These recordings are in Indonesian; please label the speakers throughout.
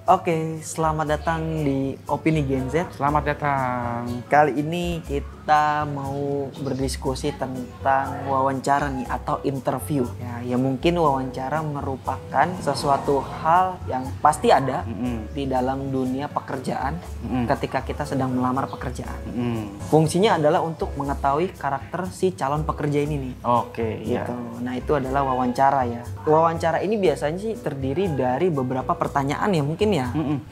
Speaker 1: Oke, selamat datang di Opini Gen Z.
Speaker 2: Selamat datang.
Speaker 1: Kali ini kita mau berdiskusi tentang wawancara nih atau interview. Ya mungkin wawancara merupakan sesuatu hal yang pasti ada di dalam dunia pekerjaan ketika kita sedang melamar pekerjaan. Fungsinya adalah untuk mengetahui karakter si calon pekerja ini nih.
Speaker 2: Oke,
Speaker 1: Gitu.
Speaker 2: ya.
Speaker 1: Nah, itu adalah wawancara ya. Wawancara ini biasanya sih terdiri dari beberapa pertanyaan ya mungkin ya.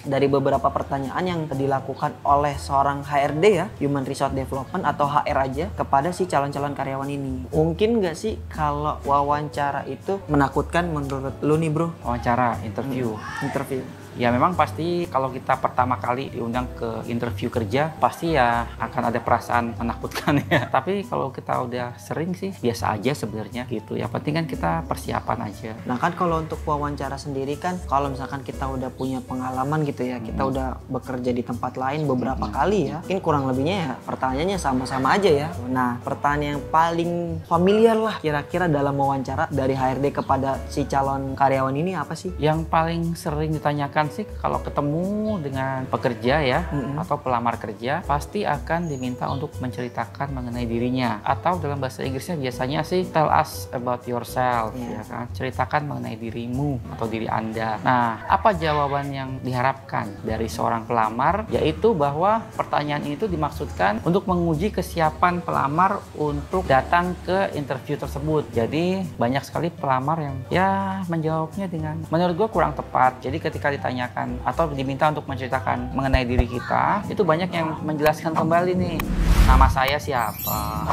Speaker 1: Dari beberapa pertanyaan yang dilakukan oleh seorang HRD ya, Human Resource Development atau HR aja kepada si calon-calon karyawan ini. Mungkin nggak sih kalau wawancara itu menakutkan menurut lu nih bro?
Speaker 2: Wawancara, interview.
Speaker 1: Interview.
Speaker 2: Ya memang pasti kalau kita pertama kali diundang ke interview kerja pasti ya akan ada perasaan menakutkan ya. Tapi kalau kita udah sering sih biasa aja sebenarnya gitu. Yang penting kan kita persiapan aja.
Speaker 1: Nah kan kalau untuk wawancara sendiri kan kalau misalkan kita udah punya pengalaman gitu ya, kita udah bekerja di tempat lain beberapa kali ya, mungkin kurang lebihnya ya pertanyaannya sama-sama aja ya. Nah pertanyaan yang paling familiar lah kira-kira dalam wawancara dari HRD kepada si calon karyawan ini apa sih?
Speaker 2: Yang paling sering ditanyakan sih kalau ketemu dengan pekerja ya atau pelamar kerja pasti akan diminta untuk menceritakan mengenai dirinya, atau dalam bahasa Inggrisnya biasanya sih tell us about yourself ya kan, ceritakan mengenai dirimu atau diri Anda. Nah, apa jawaban yang diharapkan dari seorang pelamar, yaitu bahwa pertanyaan itu dimaksudkan untuk menguji kesiapan pelamar untuk datang ke interview tersebut. Jadi banyak sekali pelamar yang ya menjawabnya dengan menurut gue kurang tepat. Jadi ketika ditanyakan atau diminta untuk menceritakan mengenai diri kita, itu banyak yang menjelaskan kembali nih, nama saya siapa,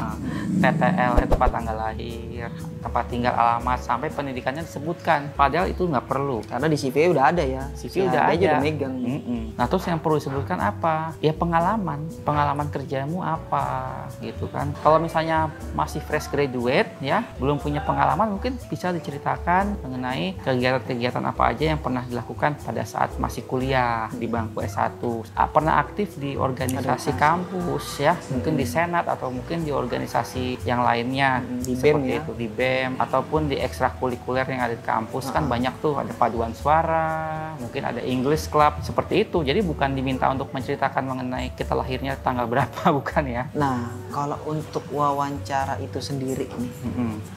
Speaker 2: TTL, tempat tanggal lahir, tempat tinggal, alamat, sampai pendidikannya disebutkan. Padahal itu nggak perlu.
Speaker 1: Karena di CV udah ada ya.
Speaker 2: CV udah ada.
Speaker 1: Udah megang.
Speaker 2: Nah terus yang perlu disebutkan apa? Ya pengalaman kerjamu apa gitu kan. Kalau misalnya masih fresh graduate ya, belum punya pengalaman, mungkin bisa diceritakan mengenai kegiatan-kegiatan apa aja yang pernah dilakukan pada saat masih kuliah di bangku S1. Pernah aktif di organisasi kampus ya, mungkin di senat atau mungkin di organisasi yang lainnya
Speaker 1: Di BEM
Speaker 2: seperti
Speaker 1: ya.
Speaker 2: itu, di BEM ataupun di ekstrakurikuler yang ada di kampus. Kan banyak tuh, ada paduan suara, mungkin ada English Club seperti itu. Jadi bukan diminta untuk menceritakan mengenai kita lahirnya tanggal berapa, bukan ya.
Speaker 1: Nah, kalau untuk wawancara itu sendiri nih,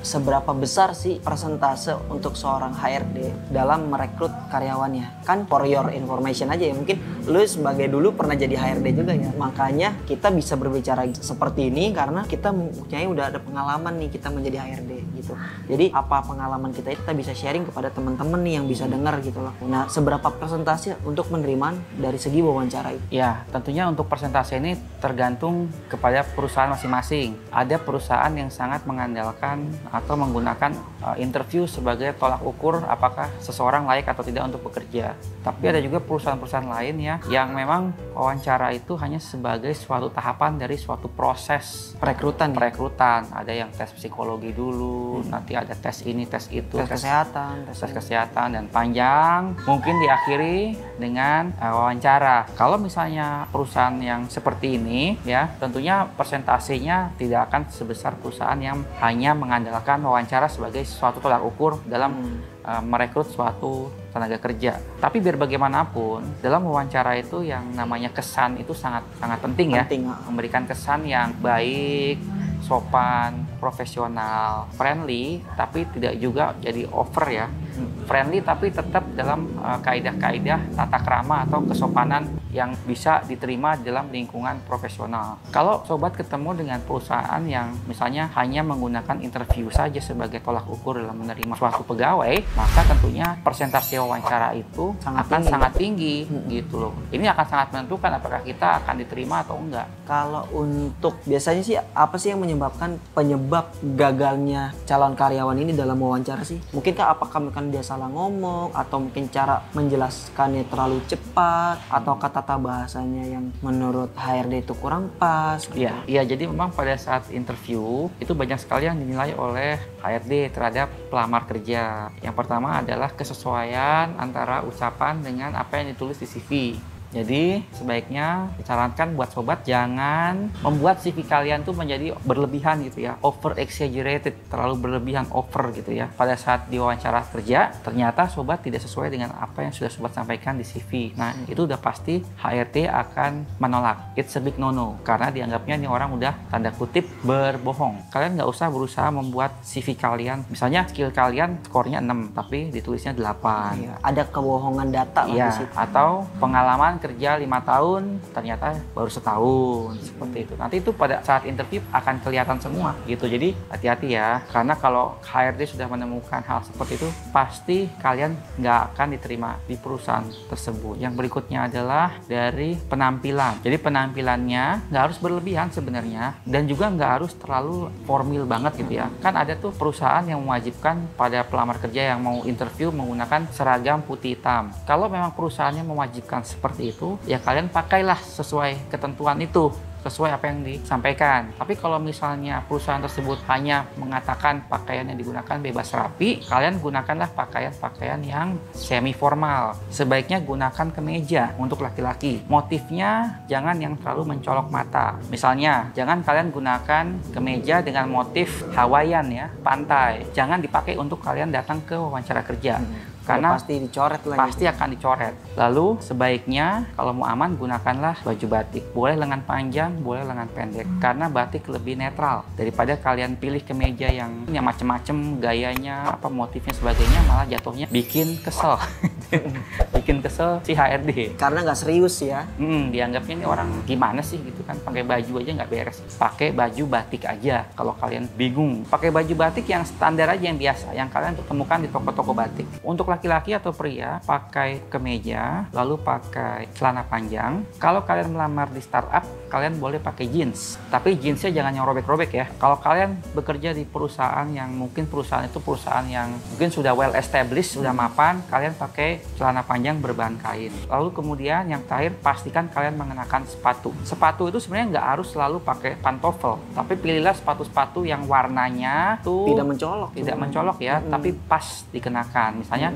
Speaker 1: seberapa besar sih persentase untuk seorang HRD dalam merekrut karyawannya? Kan for your information aja ya, mungkin lu sebagai dulu pernah jadi HRD juga ya, makanya kita bisa berbicara seperti ini karena kita mempunyai udah ada pengalaman nih kita menjadi HRD gitu. Jadi apa pengalaman kita bisa sharing kepada teman-teman nih yang bisa dengar gitu loh. Nah, seberapa persentase untuk penerimaan dari segi wawancara itu?
Speaker 2: Ya, tentunya untuk persentase ini tergantung kepada perusahaan masing-masing. Ada perusahaan yang sangat mengandalkan atau menggunakan interview sebagai tolak ukur apakah seseorang layak atau tidak untuk bekerja. Tapi ada juga perusahaan-perusahaan lain ya yang memang wawancara itu hanya sebagai suatu tahapan dari suatu proses
Speaker 1: Perekrutan.
Speaker 2: Ada yang tes psikologi dulu, nanti ada tes ini, tes itu,
Speaker 1: Tes kesehatan,
Speaker 2: tes kesehatan, dan panjang, mungkin diakhiri dengan wawancara. Kalau misalnya perusahaan yang seperti ini ya, tentunya persentasenya tidak akan sebesar perusahaan yang hanya mengandalkan wawancara sebagai suatu tolak ukur dalam merekrut suatu tenaga kerja. Tapi biar bagaimanapun, dalam wawancara itu yang namanya kesan itu sangat penting ya. Memberikan kesan yang baik, sopan, profesional, friendly, tapi tidak juga jadi over ya. Friendly tapi tetap dalam kaidah-kaidah tata krama atau kesopanan yang bisa diterima dalam lingkungan profesional. Kalau sobat ketemu dengan perusahaan yang misalnya hanya menggunakan interview saja sebagai tolak ukur dalam menerima suatu pegawai, maka tentunya persentase wawancara itu sangat tinggi gitu loh. Ini akan sangat menentukan apakah kita akan diterima atau enggak.
Speaker 1: Kalau untuk biasanya sih apa sih yang menyebabkan penyebab gagalnya calon karyawan ini dalam wawancara sih? Mungkinkah apakah dia salah ngomong, atau mungkin cara menjelaskannya terlalu cepat, atau tata bahasanya yang menurut HRD itu kurang pas gitu.
Speaker 2: Iya, jadi memang pada saat interview itu banyak sekali yang dinilai oleh HRD terhadap pelamar kerja. Yang pertama adalah kesesuaian antara ucapan dengan apa yang ditulis di CV. Jadi sebaiknya disarankan buat sobat jangan membuat CV kalian tuh menjadi berlebihan gitu ya, over exaggerated, terlalu berlebihan, over gitu ya. Pada saat diwawancara kerja ternyata sobat tidak sesuai dengan apa yang sudah sobat sampaikan di CV. Nah itu udah pasti HRD akan menolak. It's a big no-no karena dianggapnya ini orang udah tanda kutip berbohong. Kalian nggak usah berusaha membuat CV kalian, misalnya skill kalian skornya 6 tapi ditulisnya 8.
Speaker 1: Iya, ada kebohongan data lah
Speaker 2: Iya,
Speaker 1: di situ.
Speaker 2: atau pengalaman kerja 5 tahun ternyata baru setahun, seperti itu. Nanti itu pada saat interview akan kelihatan semua gitu. Jadi hati-hati ya, karena kalau HRD sudah menemukan hal seperti itu pasti kalian nggak akan diterima di perusahaan tersebut. Yang berikutnya adalah dari penampilan. Jadi penampilannya nggak harus berlebihan sebenarnya dan juga nggak harus terlalu formal banget gitu ya. Kan ada tuh perusahaan yang mewajibkan pada pelamar kerja yang mau interview menggunakan seragam putih hitam. Kalau memang perusahaannya mewajibkan seperti itu, ya kalian pakailah sesuai ketentuan itu, sesuai apa yang disampaikan. Tapi kalau misalnya perusahaan tersebut hanya mengatakan pakaian yang digunakan bebas rapi, kalian gunakanlah pakaian-pakaian yang semi formal. Sebaiknya gunakan kemeja untuk laki-laki. Motifnya jangan yang terlalu mencolok mata. Misalnya, jangan kalian gunakan kemeja dengan motif Hawaiian ya, pantai. Jangan dipakai untuk kalian datang ke wawancara kerja. Karena
Speaker 1: pasti dicoret lagi.
Speaker 2: Pasti akan dicoret. Lalu sebaiknya kalau mau aman gunakanlah baju batik. Boleh lengan panjang, boleh lengan pendek. Karena batik lebih netral daripada kalian pilih kemeja yang macem-macem gayanya, apa motifnya sebagainya, malah jatuhnya bikin kesel. Bikin kesel si HRD.
Speaker 1: Karena nggak serius ya.
Speaker 2: Dianggapnya ini orang gimana sih gitu kan, pakai baju aja nggak beres. Pakai baju batik aja kalau kalian bingung. Pakai baju batik yang standar aja, yang biasa, yang kalian temukan di toko-toko batik. Untuk laki-laki atau pria pakai kemeja, lalu pakai celana panjang. Kalau kalian melamar di startup, kalian boleh pakai jeans. Tapi jeansnya jangan yang robek-robek ya. Kalau kalian bekerja di perusahaan yang mungkin perusahaan itu perusahaan yang mungkin sudah well established, sudah mapan, kalian pakai celana panjang berbahan kain. Lalu kemudian yang terakhir, pastikan kalian mengenakan sepatu. Sepatu itu sebenarnya nggak harus selalu pakai pantofel, tapi pilihlah sepatu-sepatu yang warnanya tuh tidak mencolok ya, tapi pas dikenakan. Misalnya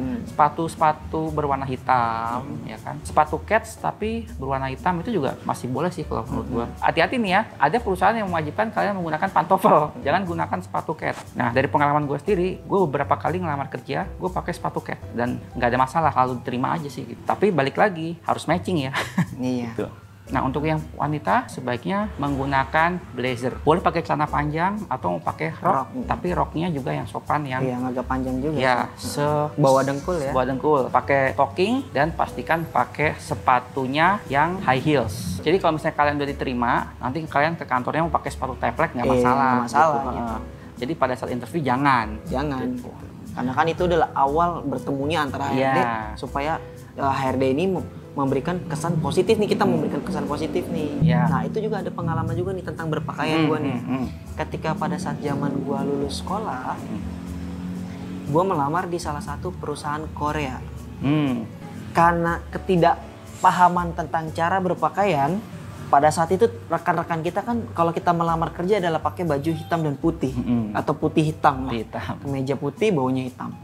Speaker 2: sepatu berwarna hitam, ya kan? Sepatu cats tapi berwarna hitam itu juga masih boleh sih kalau menurut gua. Hati-hati nih ya, ada perusahaan yang mewajibkan kalian menggunakan pantofel, jangan gunakan sepatu cats. Nah dari pengalaman gue sendiri, gue beberapa kali ngelamar kerja, gue pakai sepatu cats dan nggak ada masalah, lalu diterima aja sih gitu. Tapi balik lagi harus matching ya.
Speaker 1: Iya.
Speaker 2: Gitu. Nah untuk yang wanita sebaiknya menggunakan blazer. Boleh pakai celana panjang atau mau pakai rok, tapi roknya juga yang sopan, yang
Speaker 1: agak panjang juga.
Speaker 2: Ya,
Speaker 1: bawah dengkul ya.
Speaker 2: Bawah dengkul. Pakai stocking dan pastikan pakai sepatunya yang high heels. Jadi kalau misalnya kalian udah diterima, nanti kalian ke kantornya mau pakai sepatu teplek nggak masalah.
Speaker 1: Nggak masalah.
Speaker 2: Gitu. Jadi pada saat interview jangan.
Speaker 1: Gitu. Karena kan itu adalah awal bertemunya antara HRD supaya HRD ini memberikan kesan positif nih, kita memberikan kesan positif nih. Nah itu juga ada pengalaman juga nih tentang berpakaian gue nih. Ketika pada saat zaman gue lulus sekolah, gue melamar di salah satu perusahaan Korea. Karena ketidakpahaman tentang cara berpakaian, pada saat itu rekan-rekan kita kan kalau kita melamar kerja adalah pakai baju hitam dan putih atau putih hitam lah. Kemeja putih, baunya hitam.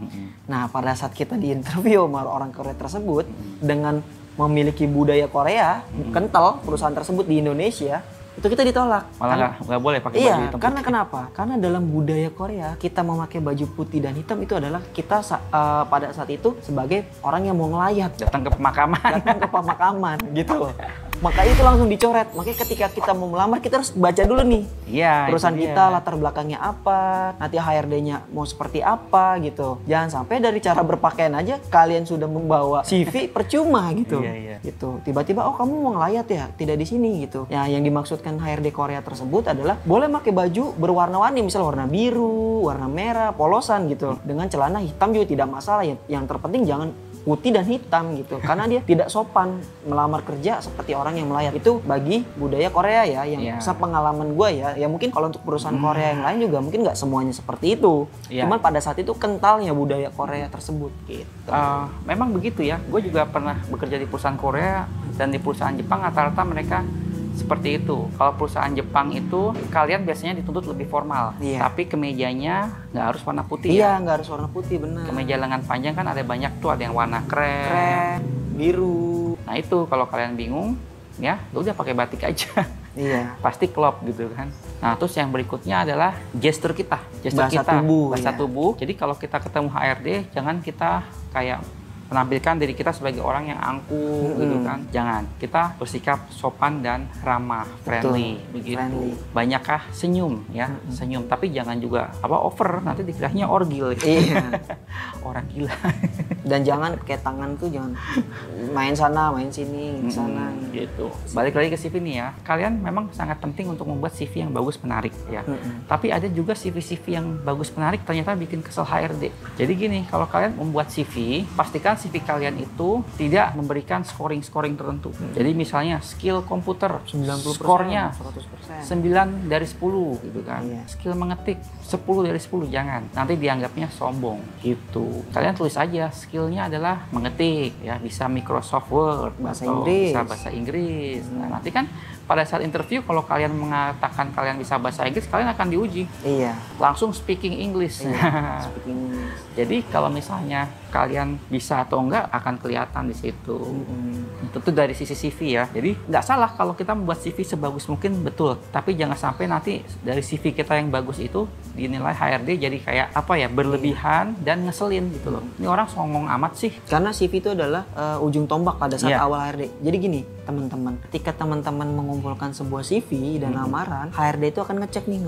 Speaker 1: Nah pada saat kita di interview sama orang Korea tersebut dengan memiliki budaya Korea kental perusahaan tersebut di Indonesia, itu kita ditolak.
Speaker 2: Malah nggak boleh pakai baju hitam.
Speaker 1: Karena kenapa? Karena dalam budaya Korea kita memakai baju putih dan hitam itu adalah kita pada saat itu sebagai orang yang mau ngelayat,
Speaker 2: datang ke pemakaman
Speaker 1: gitu. Makanya itu langsung dicoret. Makanya ketika kita mau melamar kita harus baca dulu nih. Perusahaan kita latar belakangnya apa, nanti HRD-nya mau seperti apa gitu. Jangan sampai dari cara berpakaian aja kalian sudah membawa CV percuma gitu. Gitu. Tiba-tiba oh kamu mau ngelayat ya? Tidak di sini gitu. Ya yang dimaksudkan HRD Korea tersebut adalah boleh pakai baju berwarna-warni, misal warna biru, warna merah, polosan gitu. Dengan celana hitam juga tidak masalah. Yang terpenting jangan putih dan hitam gitu, karena dia tidak sopan melamar kerja seperti orang yang melayat. Itu bagi budaya Korea ya, yang sepengalaman gue ya mungkin kalau untuk perusahaan Korea yang lain juga mungkin nggak semuanya seperti itu. Cuman pada saat itu kentalnya budaya Korea tersebut gitu.
Speaker 2: Memang begitu ya, gue juga pernah bekerja di perusahaan Korea dan di perusahaan Jepang, rata-rata mereka seperti itu. Kalau perusahaan Jepang itu kalian biasanya dituntut lebih formal, tapi kemejanya nggak harus warna putih.
Speaker 1: Nggak harus warna putih, benar.
Speaker 2: Kemeja lengan panjang kan ada banyak tuh, ada yang warna krem,
Speaker 1: biru.
Speaker 2: Nah itu kalau kalian bingung, ya udah pakai batik aja.
Speaker 1: Iya.
Speaker 2: Pasti klop gitu kan. Nah terus yang berikutnya adalah gestur kita,
Speaker 1: Bahasa tubuh,
Speaker 2: bahasa
Speaker 1: ya.
Speaker 2: tubuh. Jadi kalau kita ketemu HRD, jangan kita kayak menampilkan diri kita sebagai orang yang angkuh gitu kan. Jangan. Kita bersikap sopan dan ramah, friendly begitu.
Speaker 1: Friendly.
Speaker 2: Banyakkah senyum ya, senyum. Tapi jangan juga over, nanti dikiranya orgil.
Speaker 1: Iya.
Speaker 2: Orang gila.
Speaker 1: Dan jangan pakai tangan tuh jangan main sana, main sini, sana.
Speaker 2: Gitu. Balik lagi ke CV nih ya. Kalian memang sangat penting untuk membuat CV yang bagus menarik ya. Tapi ada juga CV-CV yang bagus menarik ternyata bikin kesel HRD. Jadi gini, kalau kalian membuat CV, pastikan CV kalian itu tidak memberikan scoring-scoring tertentu. Jadi misalnya skill komputer
Speaker 1: 90%,
Speaker 2: skornya
Speaker 1: 100%.
Speaker 2: 9 dari 10 gitu kan.
Speaker 1: Iya.
Speaker 2: Skill mengetik 10 dari 10, jangan. Nanti dianggapnya sombong gitu. Kalian tulis aja skillnya adalah mengetik ya, bisa Microsoft Word,
Speaker 1: Bahasa
Speaker 2: atau
Speaker 1: Inggris.
Speaker 2: bisa bahasa Inggris. Nah, nanti kan pada saat interview kalau kalian mengatakan kalian bisa bahasa Inggris, kalian akan diuji.
Speaker 1: Iya.
Speaker 2: Langsung speaking English.
Speaker 1: Iya. Speaking.
Speaker 2: Jadi kalau misalnya kalian bisa atau enggak akan kelihatan di situ. Itu dari sisi CV ya. Jadi nggak salah kalau kita membuat CV sebagus mungkin, betul. Tapi jangan sampai nanti dari CV kita yang bagus itu dinilai HRD jadi kayak apa ya, berlebihan dan ngeselin gitu loh. Ini orang songong amat sih.
Speaker 1: Karena CV itu adalah ujung tombak pada saat
Speaker 2: Iya.
Speaker 1: awal HRD. Jadi gini, teman-teman, ketika teman-teman mengumpulkan sebuah CV dan lamaran, HRD itu akan ngecek nih,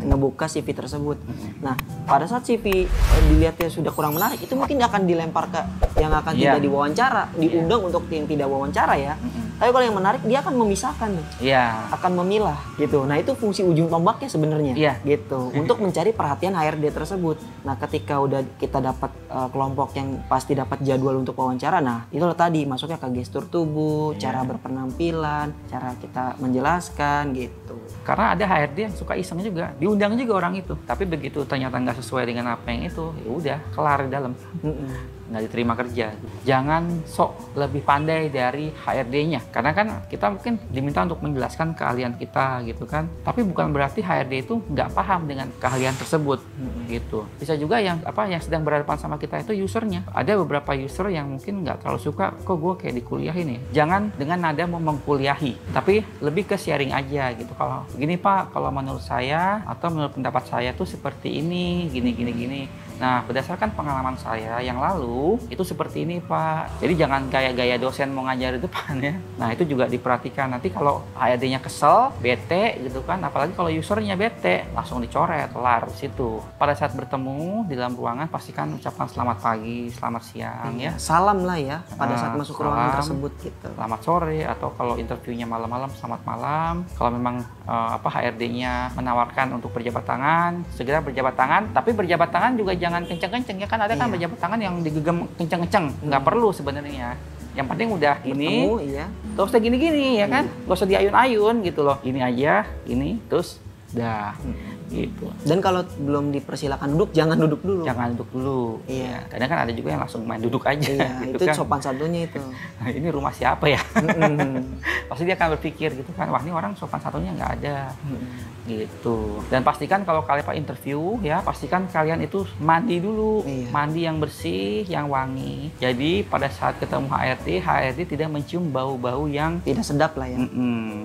Speaker 1: ngebuka CV tersebut. Nah, pada saat CV dilihatnya sudah kurang menarik, itu mungkin akan dilempar ke yang akan tidak diwawancara, diundang untuk yang tidak wawancara ya. Tapi kalau yang menarik, dia akan memisahkan,
Speaker 2: Iya.
Speaker 1: akan memilah gitu. Nah, itu fungsi ujung tombaknya sebenarnya,
Speaker 2: Iya.
Speaker 1: gitu, untuk mencari perhatian HRD tersebut. Nah, ketika udah kita dapat kelompok yang pasti dapat jadwal untuk wawancara, nah itu tadi masuknya ke gestur tubuh, cara berpenampilan, cara kita menjelaskan gitu.
Speaker 2: Karena ada HRD yang suka iseng juga, diundang juga orang itu. Tapi begitu ternyata nggak sesuai dengan apa yang itu, ya udah kelar di dalam. Nggak diterima kerja. Jangan sok lebih pandai dari HRD-nya, karena kan kita mungkin diminta untuk menjelaskan keahlian kita gitu kan, tapi bukan berarti HRD itu nggak paham dengan keahlian tersebut gitu. Bisa juga yang sedang berhadapan sama kita itu usernya. Ada beberapa user yang mungkin nggak terlalu suka, kok gue kayak dikuliahin ya. Jangan dengan nada mau mengkuliahi, tapi lebih ke sharing aja gitu. Kalau begini Pak, kalau menurut saya atau menurut pendapat saya tuh seperti ini, gini. Nah, berdasarkan pengalaman saya yang lalu, itu seperti ini Pak. Jadi jangan gaya-gaya dosen mau ngajar di depan ya. Nah, itu juga diperhatikan. Nanti kalau HRD-nya kesel, bete gitu kan, apalagi kalau usernya bete, langsung dicoret, kelar di situ. Pada saat bertemu di dalam ruangan, pastikan ucapkan selamat pagi, selamat siang ya.
Speaker 1: Salam lah ya pada saat masuk ruangan tersebut gitu.
Speaker 2: Selamat sore, atau kalau interviewnya malam-malam, selamat malam. Kalau memang HRD-nya menawarkan untuk berjabat tangan, segera berjabat tangan. Tapi berjabat tangan juga jangan kenceng-kenceng ya kan, ada kan berjabat tangan yang digegam kenceng-kenceng, nggak perlu sebenarnya. Yang penting udah ini, terus usah gini-gini ya kan, nggak usah diayun-ayun gitu loh. Ini aja, ini terus dah gitu.
Speaker 1: Dan kalau belum dipersilakan duduk, jangan duduk dulu.
Speaker 2: Jangan duduk dulu.
Speaker 1: Iya.
Speaker 2: Kadang kan ada juga yang langsung main duduk aja.
Speaker 1: Iya,
Speaker 2: gitu
Speaker 1: itu
Speaker 2: kan.
Speaker 1: sopan santunnya itu.
Speaker 2: Nah, ini rumah siapa ya? Pasti dia akan berpikir gitu kan, wah ini orang sopan santunnya nggak ada. Gitu. Dan pastikan kalau kalian interview ya, pastikan kalian itu mandi dulu.
Speaker 1: Iya.
Speaker 2: Mandi yang bersih, yang wangi. Jadi pada saat ketemu HRD tidak mencium bau-bau yang
Speaker 1: Tidak sedap lah ya.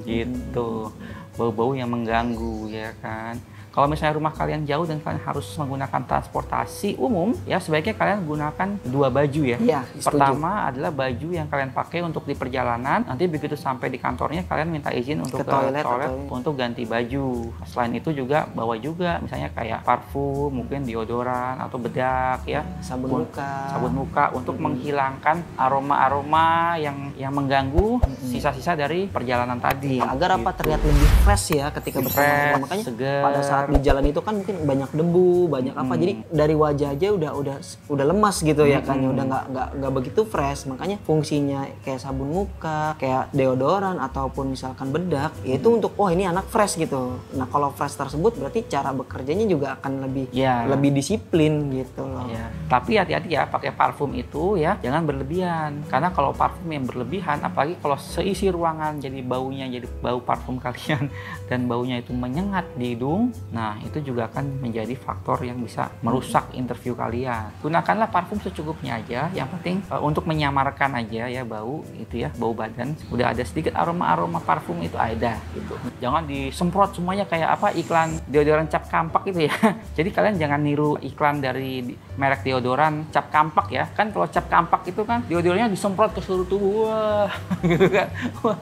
Speaker 2: gitu. Bau-bau yang mengganggu ya kan. Kalau misalnya rumah kalian jauh dan kalian harus menggunakan transportasi umum, ya sebaiknya kalian gunakan 2 baju ya.
Speaker 1: Iya, setuju.
Speaker 2: Pertama adalah baju yang kalian pakai untuk di perjalanan. Nanti begitu sampai di kantornya kalian minta izin untuk
Speaker 1: Ke toilet
Speaker 2: untuk ganti baju. Selain itu juga bawa juga misalnya kayak parfum, mungkin deodoran atau bedak ya,
Speaker 1: Sabun muka.
Speaker 2: untuk menghilangkan aroma-aroma yang mengganggu sisa-sisa dari perjalanan tadi.
Speaker 1: Iya, agar apa,
Speaker 2: Gitu.
Speaker 1: terlihat lebih fresh ya ketika bersama.
Speaker 2: Fresh,
Speaker 1: Makanya
Speaker 2: segar.
Speaker 1: pada saat di jalan itu kan mungkin banyak debu, banyak apa. Jadi dari wajah aja udah lemas gitu ya kan, udah nggak begitu fresh. Makanya fungsinya kayak sabun muka, kayak deodoran ataupun misalkan bedak, itu untuk ini anak fresh gitu. Nah, kalau fresh tersebut berarti cara bekerjanya juga akan lebih disiplin gitu loh.
Speaker 2: Ya. Tapi hati-hati ya pakai parfum itu ya, jangan berlebihan. Karena kalau parfum yang berlebihan, apalagi kalau seisi ruangan jadi baunya jadi bau parfum kalian dan baunya itu menyengat di hidung, Nah, itu juga akan menjadi faktor yang bisa merusak interview kalian. Gunakanlah parfum secukupnya aja, yang penting untuk menyamarkan aja ya bau itu ya, bau badan. Udah ada sedikit aroma parfum itu ada gitu. Jangan disemprot semuanya kayak apa iklan deodoran cap kampak itu ya. Jadi kalian jangan niru iklan dari merek deodoran cap kampak ya. Kan kalau cap kampak itu kan deodorannya disemprot ke seluruh tubuh. Wah, gitu kan. Wah.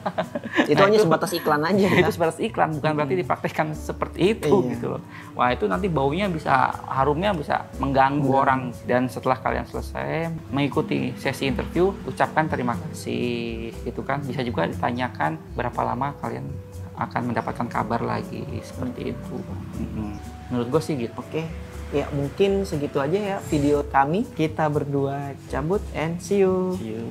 Speaker 1: Itu hanya sebatas iklan aja ya.
Speaker 2: Itu sebatas iklan, bukan berarti dipraktekkan seperti itu gitu loh. Wah, itu nanti baunya bisa, harumnya bisa mengganggu orang. Dan setelah kalian selesai mengikuti sesi interview, ucapkan terima kasih gitu kan. Bisa juga ditanyakan berapa lama kalian akan mendapatkan kabar lagi, seperti itu. Menurut gue sih gitu.
Speaker 1: Oke. Ya mungkin segitu aja ya video kami. Kita berdua cabut and see you.
Speaker 2: See you.